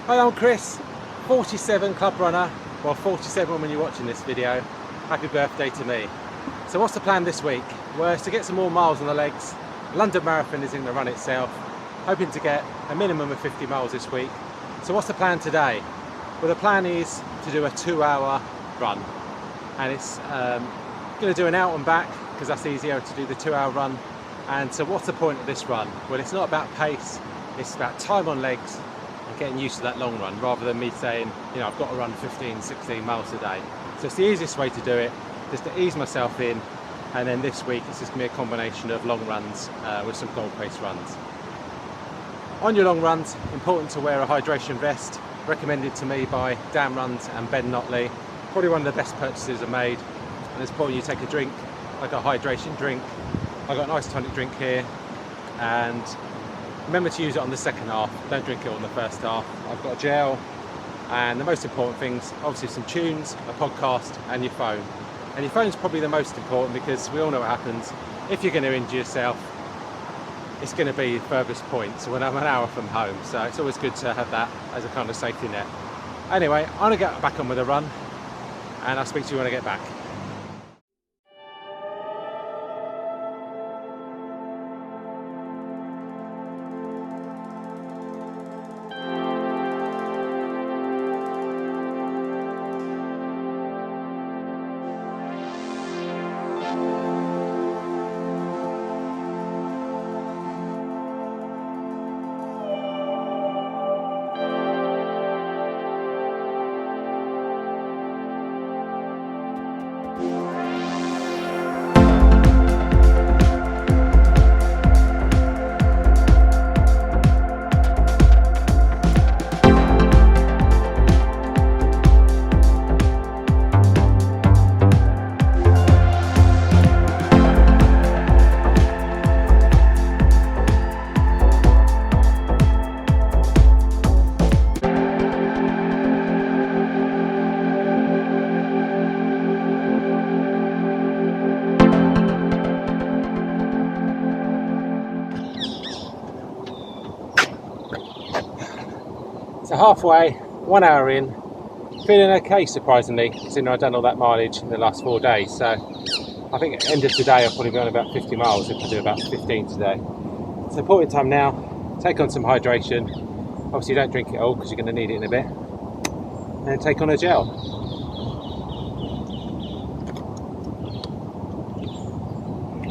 Hi, I'm Chris, 47 club runner, well 47 when you're watching this video. Happy birthday to me. So what's the plan this week? Well, it's to get some more miles on the legs. London Marathon is in the run itself. Hoping to get a minimum of 50 miles this week. So what's the plan today? Well, the plan is to do a 2-hour run. And it's going to do an out and back because that's easier to do the 2-hour run. And so what's the point of this run? Well, it's not about pace, it's about time on legs and getting used to that long run rather than me saying, you know, I've got to run 15, 16 miles a day. So it's the easiest way to do it, just to ease myself in. And then this week it's just going to be a combination of long runs with some goal pace runs. On your long runs, important to wear a hydration vest, recommended to me by Dan Runs and Ben Notley. Probably one of the best purchases I've made. And it's important you take a drink, like a hydration drink. I've got an ice tonic drink here, and remember to use it on the second half, don't drink it on the first half. I've got a gel, and the most important things, obviously some tunes, a podcast, and your phone. And your phone's probably the most important because we all know what happens. If you're going to injure yourself, it's going to be the furthest point, so when I'm an hour from home, so it's always good to have that as a kind of safety net. Anyway, I'm going to get back on with a run, and I'll speak to you when I get back. So halfway, 1 hour in, feeling okay surprisingly, considering I've done all that mileage in the last 4 days. So I think at the end of today I'll probably be on about 50 miles if I do about 15 today. So important time now, take on some hydration. Obviously don't drink it all because you're going to need it in a bit. And then take on a gel.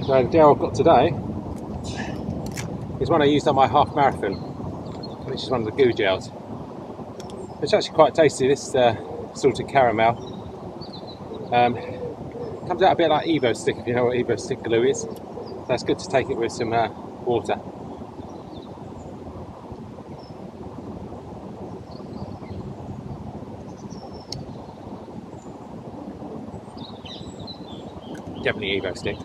So the gel I've got today is one I used on my half marathon, which is one of the goo gels. It's actually quite tasty, this salted caramel. Comes out a bit like Evo stick, if you know what Evo stick glue is. So it's good to take it with some water. Definitely Evo stick.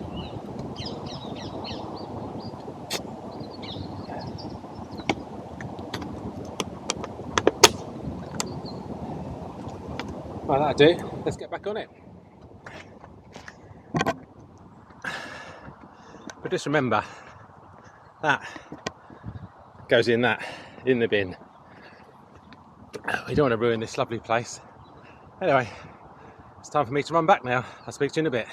Well, that'll do. Let's get back on it. But just remember, that goes in the bin. We don't want to ruin this lovely place. Anyway, it's time for me to run back now. I'll speak to you in a bit.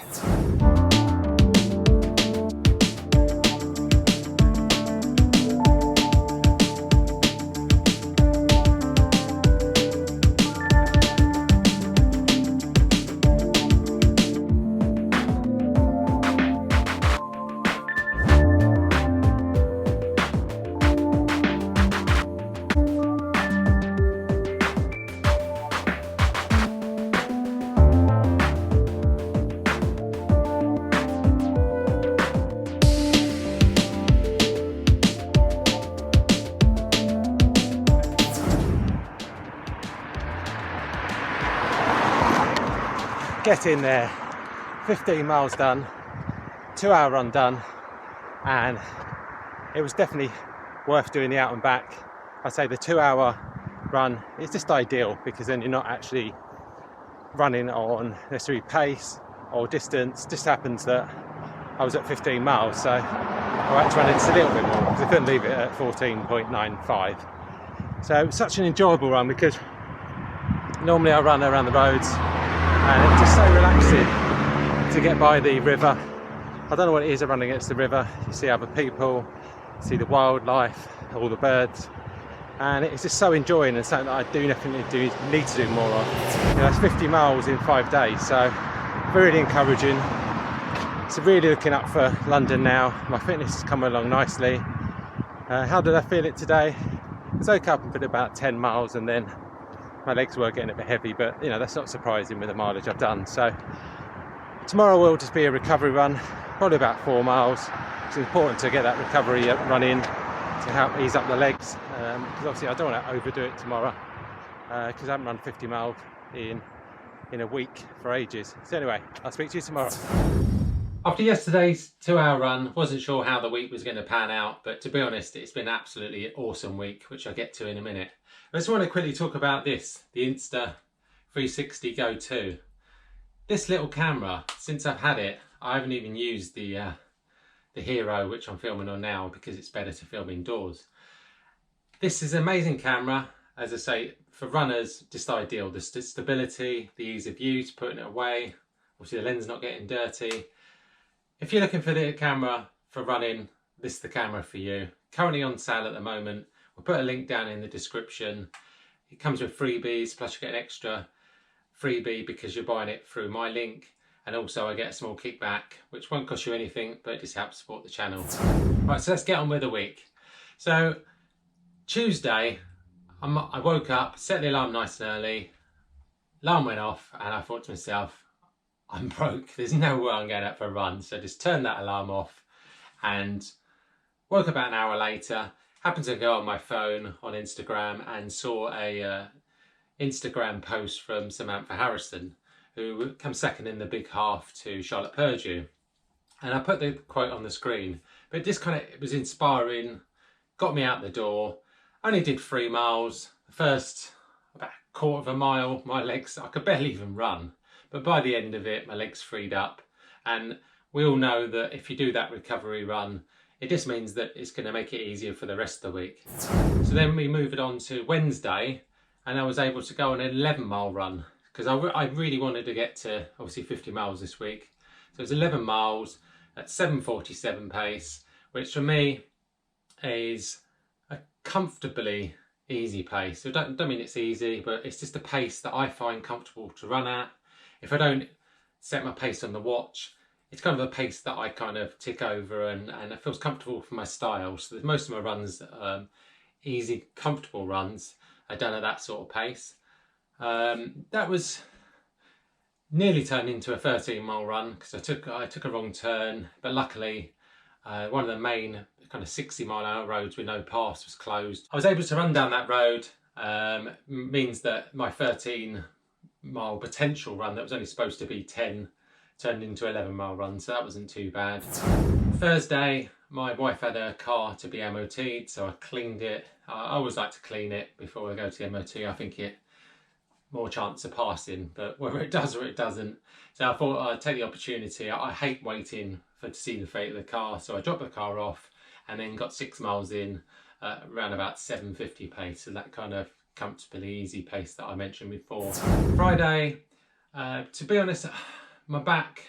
Get in there, 15 miles done, 2-hour run done, and it was definitely worth doing the out and back. I'd say the 2-hour run is just ideal because then you're not actually running on necessarily pace or distance. Just happens that I was at 15 miles, so I had to run it just a little bit more because I couldn't leave it at 14.95. So it was such an enjoyable run, because normally I run around the roads and it's just so relaxing to get by the river. I don't know what it is of running against the river. You see other people, you see the wildlife, all the birds, and it's just so enjoying, and something that I definitely need to do more of. You know, that's 50 miles in 5 days, so really encouraging. So really looking up for London now. My fitness is coming along nicely. How did I feel it today? I was okay up and about 10 miles, and then my legs were getting a bit heavy, but you know, that's not surprising with the mileage I've done. So tomorrow will just be a recovery run, probably about 4 miles. It's important to get that recovery run in to help ease up the legs, because obviously I don't want to overdo it tomorrow, because I haven't run 50 miles in a week for ages. So anyway, I'll speak to you tomorrow. After yesterday's 2-hour run, wasn't sure how the week was going to pan out, but to be honest, it's been an absolutely awesome week, which I'll get to in a minute. I just want to quickly talk about this, the Insta360 Go 2. This little camera, since I've had it, I haven't even used the Hero, which I'm filming on now, because it's better to film indoors. This is an amazing camera, as I say, for runners, just ideal. The stability, the ease of use, putting it away, obviously the lens not getting dirty. If you're looking for the camera for running, this is the camera for you. Currently on sale at the moment. We'll put a link down in the description. It comes with freebies, plus you get an extra freebie because you're buying it through my link. And also I get a small kickback, which won't cost you anything, but it just helps support the channel. Right, so let's get on with the week. So Tuesday, I woke up, set the alarm nice and early. Alarm went off, and I thought to myself, I'm broke, there's no way I'm going out for a run. So just turned that alarm off and woke up about an hour later. Happened to go on my phone on Instagram and saw a Instagram post from Samantha Harrison, who comes second in the big half to Charlotte Purdue. And I put the quote on the screen, but it was inspiring, got me out the door. Only did 3 miles. The first about a quarter of a mile, my legs, I could barely even run. But by the end of it, my legs freed up. And we all know that if you do that recovery run, it just means that it's going to make it easier for the rest of the week. So then we moved on to Wednesday, and I was able to go on an 11-mile run, because I really wanted to get to obviously 50 miles this week. So it was 11 miles at 7:47 pace, which for me is a comfortably easy pace. So don't mean it's easy, but it's just a pace that I find comfortable to run at. If I don't set my pace on the watch, it's kind of a pace that I kind of tick over, and it feels comfortable for my style. So most of my runs, easy, comfortable runs, are done at that sort of pace. That was nearly turned into a 13-mile run, because I took a wrong turn, but luckily one of the main kind of 60-mile-an-hour roads with no pass was closed. I was able to run down that road. Means that my 13-mile potential run that was only supposed to be 10 turned into 11-mile run, so that wasn't too bad. Thursday, my wife had her car to be MOT'd, so I cleaned it. I always like to clean it before I go to the MOT. I think it more chance of passing, but whether it does or it doesn't. So I thought I'd take the opportunity. I hate waiting to see the fate of the car, so I dropped the car off and then got 6 miles in around about 7:50 pace, so that kind of comfortably easy pace that I mentioned before. Friday, to be honest, my back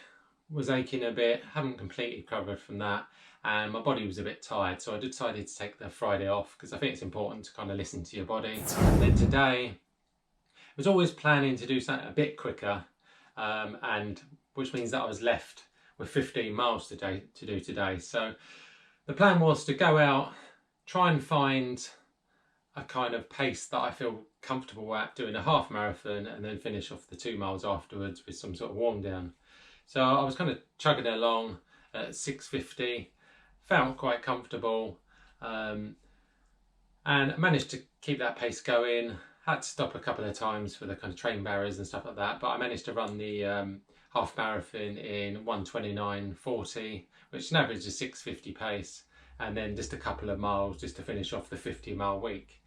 was aching a bit, haven't completely recovered from that, and my body was a bit tired, so I decided to take the Friday off, because I think it's important to kind of listen to your body. And then today, I was always planning to do something a bit quicker, and which means that I was left with 15 miles to do today. So the plan was to go out, try and find a kind of pace that I feel comfortable at doing a half marathon, and then finish off the 2 miles afterwards with some sort of warm down. So I was kind of chugging along at 6:50, felt quite comfortable, and managed to keep that pace going. Had to stop a couple of times for the kind of train barriers and stuff like that, but I managed to run the half marathon in 1:29:40, which is an average of 6:50 pace, and then just a couple of miles just to finish off the 50-mile week.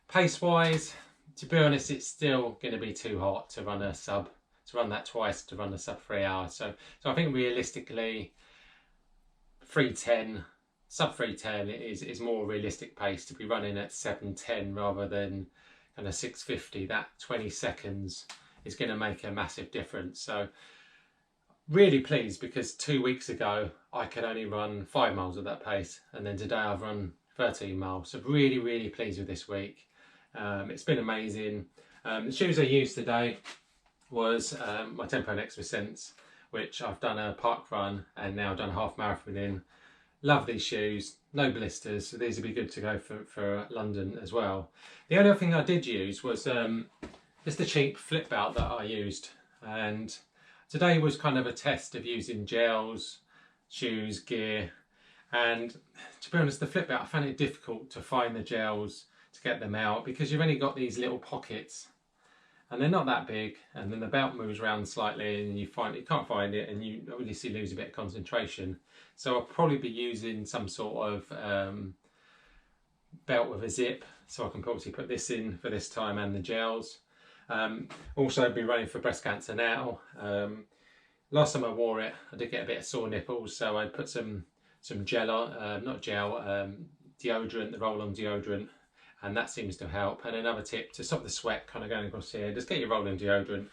Pace wise, to be honest, it's still going to be too hot to run that twice, to run a sub 3 hours. So I think realistically 3:10 sub 3:10 is more realistic pace. To be running at 7:10 rather than kind of 6:50, that 20 seconds is going to make a massive difference. So really pleased, because 2 weeks ago I could only run 5 miles at that pace, and then today I've run 13 miles. So really pleased with this week. It's been amazing. The shoes I used today was my Tempo and Extra Sense, which I've done a park run and now done a half marathon in. Love these shoes, no blisters, so these would be good to go for London as well. The only other thing I did use was just a cheap flip belt that I used, and today was kind of a test of using gels, shoes, gear, and to be honest, the flip belt, I found it difficult to find the gels, to get them out, because you've only got these little pockets and they're not that big, and then the belt moves around slightly and you can't find it, and you obviously lose a bit of concentration. So I'll probably be using some sort of belt with a zip, so I can probably put this in for this time, and the gels. Also be running for breast cancer now. Last time I wore it, I did get a bit of sore nipples, so I put some gel on, not gel, deodorant, the roll-on deodorant, and that seems to help. And another tip to stop the sweat kind of going across here, just get your roll-on deodorant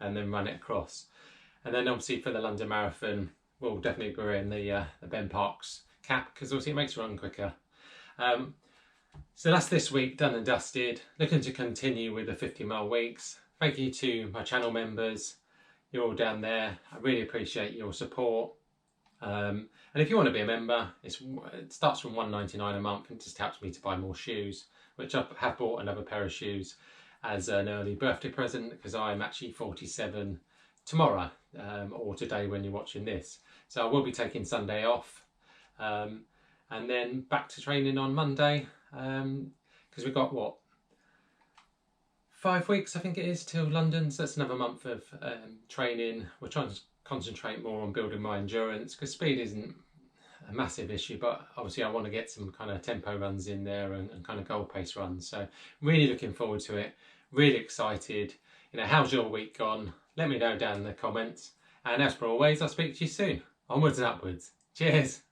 and then run it across. And then obviously for the London Marathon, we'll definitely be wearing the Ben Parks cap, because obviously it makes you run quicker. So that's this week done and dusted. Looking to continue with the 50-mile weeks. Thank you to my channel members. You're all down there. I really appreciate your support. And if you want to be a member, it starts from £1.99 a month, and just helps me to buy more shoes, which I have bought another pair of shoes as an early birthday present, because I'm actually 47 tomorrow, or today when you're watching this. So I will be taking Sunday off, and then back to training on Monday, because we've got, what, 5 weeks I think it is till London, so that's another month of training. We're trying to concentrate more on building my endurance, because speed isn't a massive issue, but obviously I want to get some kind of tempo runs in there, and kind of goal pace runs. So really looking forward to it, really excited. You know, how's your week gone? Let me know down in the comments, and as per always, I'll speak to you soon. Onwards and upwards. Cheers.